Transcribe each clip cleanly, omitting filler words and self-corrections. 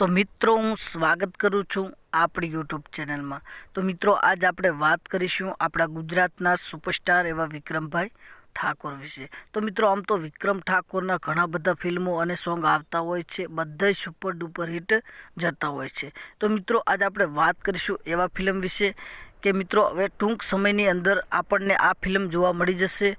તો મિત્રો હું સ્વાગત કરું છું આપણી યુટ્યુબ ચેનલમાં। તો મિત્રો આજ આપણે વાત કરીશું આપણા ગુજરાતના સુપરસ્ટાર એવા વિક્રમભાઈ ઠાકોર વિશે। તો મિત્રો આમ તો વિક્રમ ઠાકોરના ઘણા બધા ફિલ્મો અને સોંગ આવતા હોય છે, બધાય સુપર ડુપર હિટ જતા હોય છે। તો મિત્રો આજ આપણે વાત કરીશું એવા ફિલ્મ વિશે કે મિત્રો હવે ટૂંક સમયની અંદર આપણને આ ફિલ્મ જોવા મળી જશે,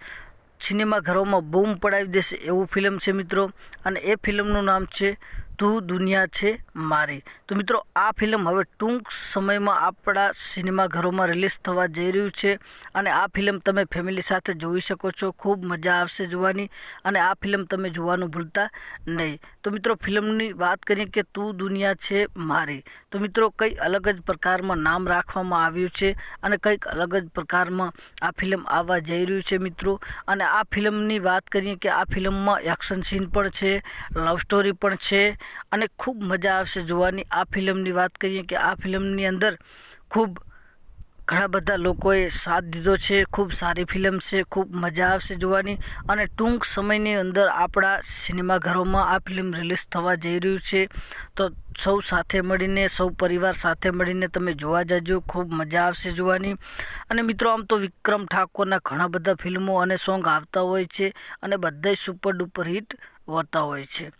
સિનેમાઘરોમાં બૂમ પડાવી દેશે એવું ફિલ્મ છે મિત્રો। અને એ ફિલ્મનું નામ છે તું દુનિયા છે મારી। તો મિત્રો આ ફિલ્મ હવે ટૂંક સમયમાં આપણા સિનેમાઘરોમાં રિલીઝ થવા જઈ રહ્યું છે અને આ ફિલ્મ તમે ફેમિલી સાથે જોઈ શકો છો, ખૂબ મજા આવશે જોવાની અને આ ફિલ્મ તમે જોવાનું ભૂલતા નહીં। તો મિત્રો ફિલ્મની વાત કરીએ કે તું દુનિયા છે મારી, તો મિત્રો કંઈ અલગ જ પ્રકારમાં નામ રાખવામાં આવ્યું છે અને કંઈક અલગ જ પ્રકારમાં આ ફિલ્મ આવવા જઈ રહ્યું છે મિત્રો। અને આ ફિલ્મની વાત કરીએ કે આ ફિલ્મમાં એક્શન સીન પણ છે, લવ સ્ટોરી પણ છે અને ખૂબ મજા આવશે જોવાની। આ ફિલ્મની વાત કરીએ કે આ ફિલ્મની અંદર ખૂબ ઘણા બધા લોકોએ સાથ દીધો છે, ખૂબ સારી ફિલ્મ છે, ખૂબ મજા આવશે જોવાની અને ટૂંક સમયની અંદર આપણા સિનેમાઘરોમાં આ ફિલ્મ રિલીઝ થવા જઈ રહ્યું છે। તો સૌ સાથે મળીને, સૌ પરિવાર સાથે મળીને તમે જોવા જજો, ખૂબ મજા આવશે જોવાની। અને મિત્રો આમ તો વિક્રમ ઠાકોરના ઘણા બધા ફિલ્મો અને સોંગ આવતા હોય છે અને બધાય સુપર ડુપર હિટ હોતા હોય છે।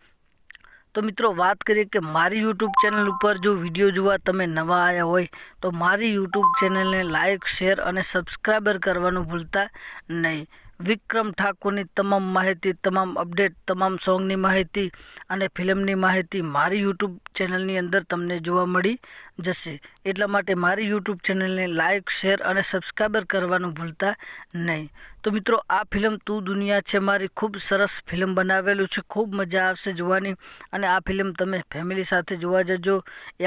તો મિત્રો વાત કરીએ કે મારી યુટ્યુબ ચેનલ ઉપર જો વિડીયો જોવા તમે નવા આવ્યા હોય તો મારી યુટ્યુબ ચેનલને લાઇક, શેર અને સબસ્ક્રાઈબર કરવાનું ભૂલતા નહીં। વિક્રમ ઠાકોરની તમામ માહિતી, તમામ અપડેટ, તમામ સોંગની માહિતી અને ફિલ્મની માહિતી મારી યુટ્યુબ ચેનલની અંદર તમને જોવા મળી જશે। એટલા માટે મારી યુટ્યુબ ચેનલને લાઇક, શેર અને સબસ્ક્રાઈબર કરવાનું ભૂલતા નહીં। તો મિત્રો આ ફિલ્મ તું દુનિયા છે મારી ખૂબ સરસ ફિલ્મ બનાવેલું છે, ખૂબ મજા આવશે જોવાની અને આ ફિલ્મ તમે ફેમિલી સાથે જોવા જજો।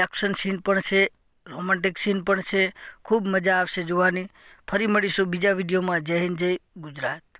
એક્શન સીન પણ છે, રોમેન્ટિક સીન પણ છે, ખૂબ મજા આવશે જોવાની। ફરી મળીશું બીજા વિડીયોમાં। જય હિન્દ, જય ગુજરાત।